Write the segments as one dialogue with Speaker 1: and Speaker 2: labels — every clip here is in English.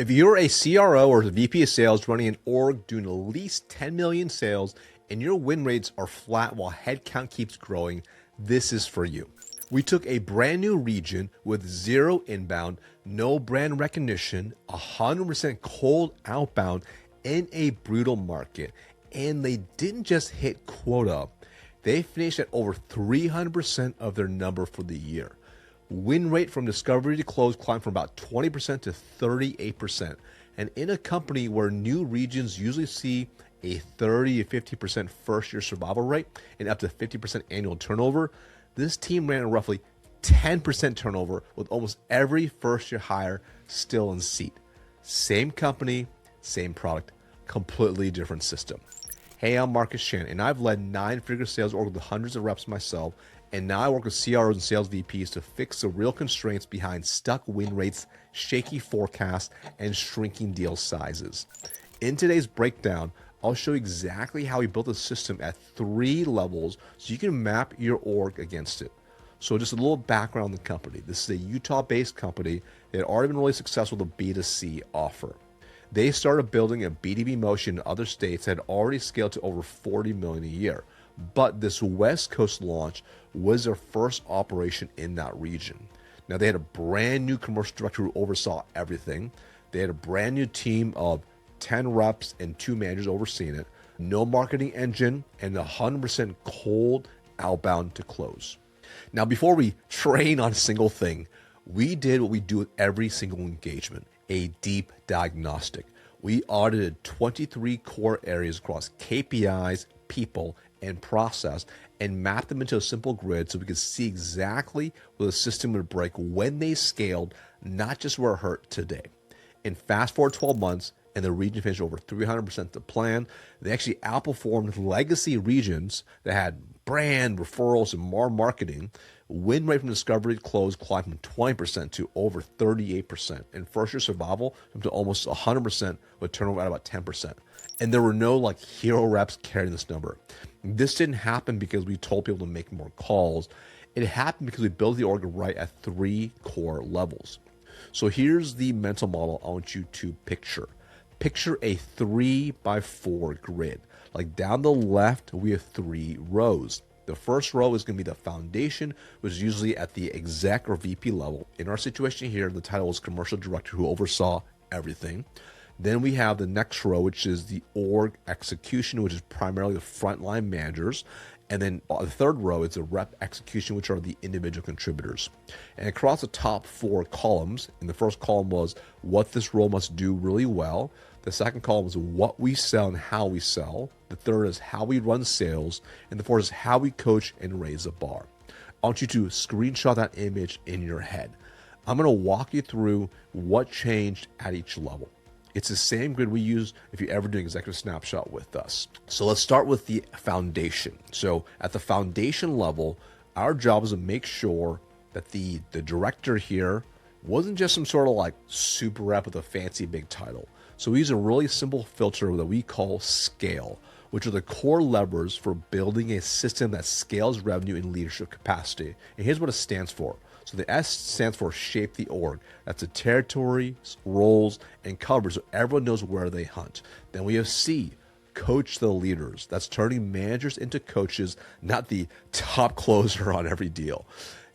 Speaker 1: If you're a CRO or a VP of sales running an org doing at least 10 million sales and your win rates are flat while headcount keeps growing, this is for you. We took a brand new region with zero inbound, no brand recognition, 100% cold outbound in a brutal market, and they didn't just hit quota. They finished at over 300% of their number for the year. Win rate from discovery to close climbed from about 20% to 38%. And in a company where new regions usually see a 30 to 50% first year survival rate and up to 50% annual turnover, this team ran a roughly 10% turnover with almost every first year hire still in seat. Same company, same product, completely different system. Hey, I'm Marcus Chan, and I've led 9-figure sales orgs with hundreds of reps myself, and now I work with CROs and sales VPs to fix the real constraints behind stuck win rates, shaky forecasts, and shrinking deal sizes. In today's breakdown, I'll show you exactly how we built a system at 3 levels so you can map your org against it. So just a little background on the company. This is a Utah-based company that had already been really successful with a B2C offer. They started building a B2B motion in other states that had already scaled to over 40 million a year. But this West Coast launch was their first operation in that region. Now they had a brand new commercial director who oversaw everything. They had a brand new team of 10 reps and 2 managers overseeing it, no marketing engine, and 100% cold outbound to close. Now, before we train on a single thing, we did what we do with every single engagement, a deep diagnostic. We audited 23 core areas across KPIs, people, and process, and mapped them into a simple grid so we could see exactly where the system would break when they scaled, not just where it hurt today. And fast forward 12 months, and the region finished over 300% the plan. They actually outperformed legacy regions that had brand, referrals, and more marketing. Win rate from discovery to close climbed from 20% to over 38%. And first year survival up to almost 100% with turnover at about 10%. And there were no hero reps carrying this number. This didn't happen because we told people to make more calls. It happened because we built the org right at 3 core levels. So here's the mental model I want you to picture. Picture a 3x4 grid. Like down the left, we have 3 rows. The first row is going to be the foundation, which is usually at the exec or VP level. In our situation here, the title is commercial director who oversaw everything. Then we have the next row, which is the org execution, which is primarily the frontline managers. And then the third row is the rep execution, which are the individual contributors. And across the top 4 columns, in the first column was what this role must do really well. The second column is what we sell and how we sell. The third is how we run sales. And the fourth is how we coach and raise the bar. I want you to screenshot that image in your head. I'm going to walk you through what changed at each level. It's the same grid we use if you ever do an executive snapshot with us. So let's start with the foundation. So at the foundation level, our job is to make sure that the director here wasn't just some sort of super rep with a fancy big title. So we use a really simple filter that we call S.C.A.L.E, which are the core levers for building a system that scales revenue in leadership capacity. And here's what it stands for. So the S stands for shape the org. That's the territory, roles, and coverage so everyone knows where they hunt. Then we have C, coach the leaders. That's turning managers into coaches, not the top closer on every deal.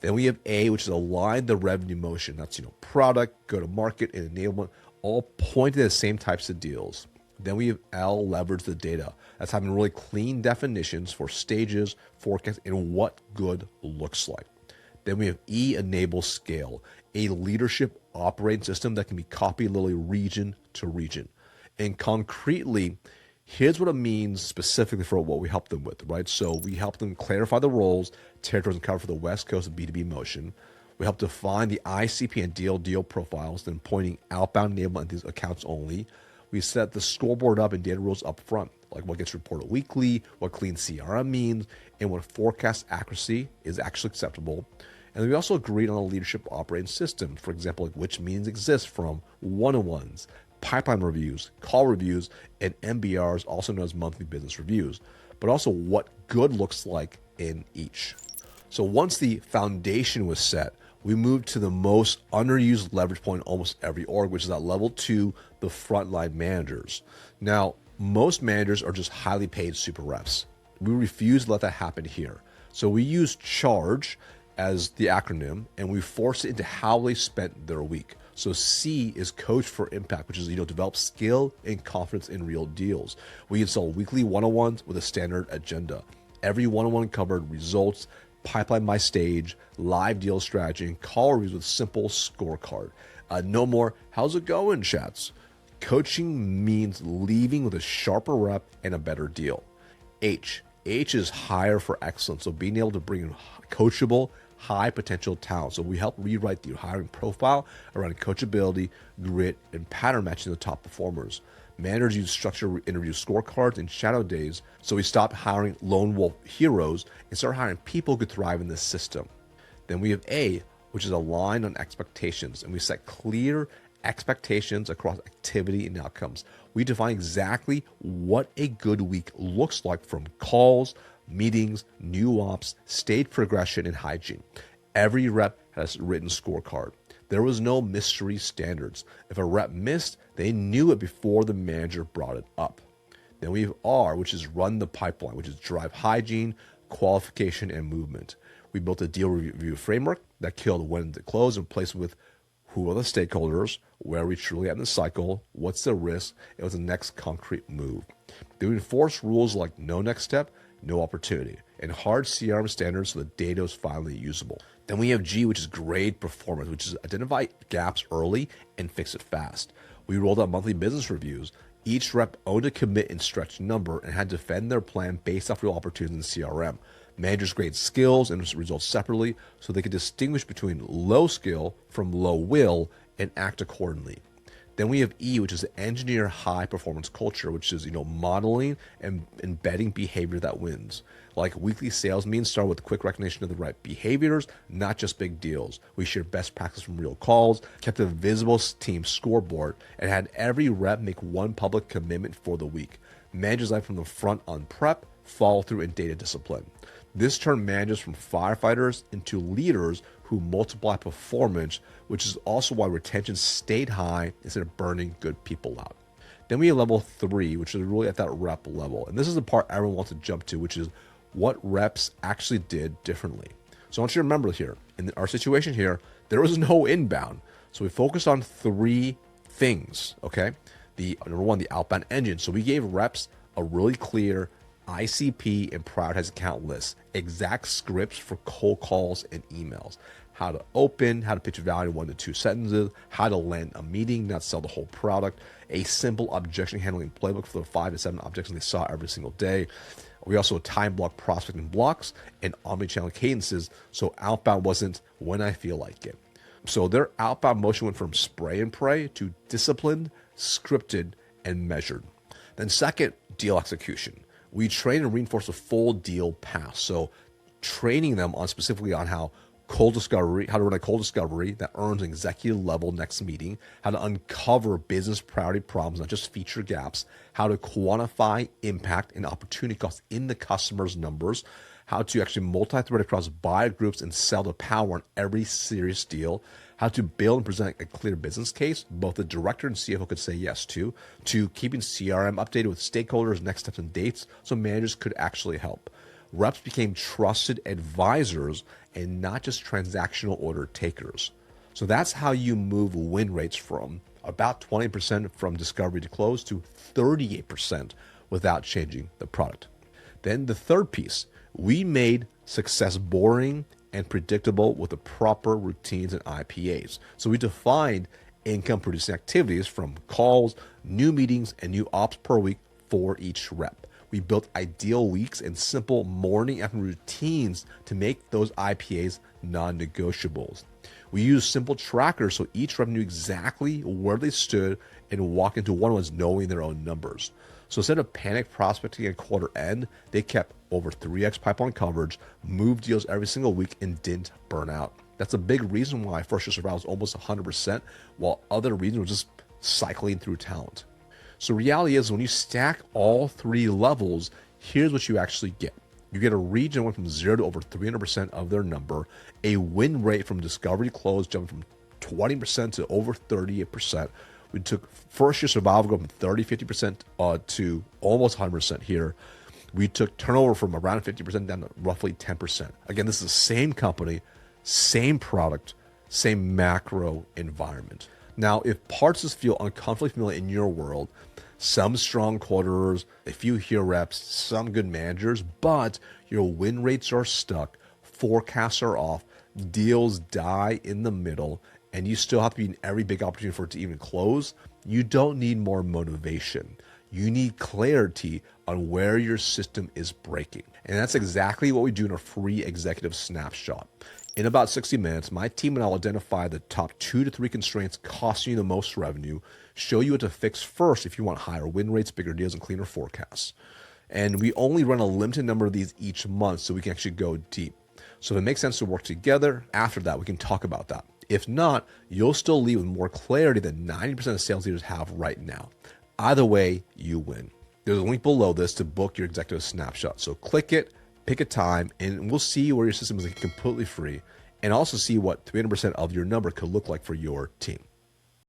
Speaker 1: Then we have A, which is align the revenue motion. That's product, go-to-market, and enablement, all pointed at the same types of deals. Then we have L, leverage the data. That's having really clean definitions for stages, forecasts, and what good looks like. Then we have E, enable scale, a leadership operating system that can be copied literally region to region. And concretely, here's what it means specifically for what we help them with, right? So we help them clarify the roles, territories, and cover for the West Coast of B2B motion. We help define the ICP and deal profiles, then pointing outbound enablement at these accounts only. We set the scoreboard up and data rules up front, like what gets reported weekly, what clean CRM means, and what forecast accuracy is actually acceptable. And then we also agreed on a leadership operating system, for example, which meetings exist from one-on-ones, pipeline reviews, call reviews, and MBRs, also known as monthly business reviews, but also what good looks like in each. So once the foundation was set, we moved to the most underused leverage point in almost every org, which is at level 2, the frontline managers. Now, most managers are just highly paid super reps. We refuse to let that happen here. So we use C.H.A.R.G.E as the acronym, and we force it into how they spent their week. So C is coach for impact, which is, develop skill and confidence in real deals. We install weekly one-on-ones with a standard agenda. Every one-on-one covered results, pipeline by stage, live deal strategy, and call reviews with simple scorecard. No more, how's it going, chats? Coaching means leaving with a sharper rep and a better deal. H is hire for excellence. So being able to bring in coachable, high potential talent. So we help rewrite the hiring profile around coachability, grit, and pattern matching the top performers. Managers use structured interview scorecards and shadow days. So we stop hiring lone wolf heroes and start hiring people who could thrive in this system. Then we have A, which is aligned on expectations, and we set clear expectations across activity and outcomes. We define exactly what a good week looks like, from calls, meetings, new ops, stage progression, and hygiene. Every rep has a written scorecard. There was no mystery standards. If a rep missed, they knew it before the manager brought it up. Then we have R, which is run the pipeline, which is drive hygiene, qualification, and movement. We built a deal review framework that killed when to close and replaced with who are the stakeholders, where are we truly at in the cycle, what's the risk, and what's the next concrete move. Then we enforce rules like no next step, no opportunity, and hard CRM standards so the data is finally usable. Then we have G, which is grade performance, which is identify gaps early and fix it fast. We rolled out monthly business reviews. Each rep owned a commit and stretch number and had to defend their plan based off real opportunities in CRM. Managers grade skills and results separately so they could distinguish between low skill from low will and act accordingly. Then we have E, which is engineer high performance culture, which is modeling and embedding behavior that wins. Like weekly sales meetings start with quick recognition of the right behaviors, not just big deals. We shared best practice from real calls, kept a visible team scoreboard, and had every rep make one public commitment for the week. Managers led from the front on prep, follow through, and data discipline. This turned managers from firefighters into leaders who multiply performance, which is also why retention stayed high instead of burning good people out. Then we have level 3, which is really at that rep level. And this is the part everyone wants to jump to, which is what reps actually did differently. So I want you to remember here, in our situation here, there was no inbound. So we focused on 3 things, okay? Number 1, the outbound engine. So we gave reps a really clear ICP and prioritized account lists, exact scripts for cold calls and emails, how to open, how to pitch value in 1 to 2 sentences, how to land a meeting, not sell the whole product, a simple objection handling playbook for the 5 to 7 objections they saw every single day. We also time block prospecting blocks and omnichannel cadences, so outbound wasn't when I feel like it. So their outbound motion went from spray and pray to disciplined, scripted, and measured. Then second, deal execution. We train and reinforce a full deal path. So training them on specifically on how to run a cold discovery that earns an executive level next meeting, how to uncover business priority problems, not just feature gaps, how to quantify impact and opportunity costs in the customer's numbers, how to actually multi-thread across buyer groups and sell the power on every serious deal, how to build and present a clear business case, both the director and CFO could say yes to keeping CRM updated with stakeholders, next steps, and dates so managers could actually help. Reps became trusted advisors and not just transactional order takers. So that's how you move win rates from about 20% from discovery to close to 38% without changing the product. Then the third piece, we made success boring and predictable with the proper routines and IPAs. So we defined income producing activities from calls, new meetings, and new ops per week for each rep. We built ideal weeks and simple morning and afternoon routines to make those IPAs non-negotiables. We used simple trackers so each rep knew exactly where they stood and walk into one-on-ones knowing their own numbers. So instead of panic prospecting at quarter end, they kept over 3x pipeline coverage, moved deals every single week, and didn't burn out. That's a big reason why first year survival was almost 100%, while other reasons were just cycling through talent. So reality is when you stack all 3 levels, here's what you actually get. You get a region went from 0 to over 300% of their number, a win rate from discovery to close jumped from 20% to over 38%. We took first year survival go from 50% to almost 100% here. We took turnover from around 50% down to roughly 10%. Again, this is the same company, same product, same macro environment. Now, if parts feel uncomfortably familiar in your world, some strong quarters, a few hero reps, some good managers, but your win rates are stuck, forecasts are off, deals die in the middle, and you still have to be in every big opportunity for it to even close, you don't need more motivation. You need clarity on where your system is breaking. And that's exactly what we do in our free executive snapshot. In about 60 minutes, my team and I will identify the top 2 to 3 constraints costing you the most revenue, show you what to fix first if you want higher win rates, bigger deals, and cleaner forecasts. And we only run a limited number of these each month so we can actually go deep. So if it makes sense to work together, after that, we can talk about that. If not, you'll still leave with more clarity than 90% of sales leaders have right now. Either way, you win. There's a link below this to book your executive snapshot. So click it, pick a time, and we'll see where your system is completely free and also see what 300% of your number could look like for your team.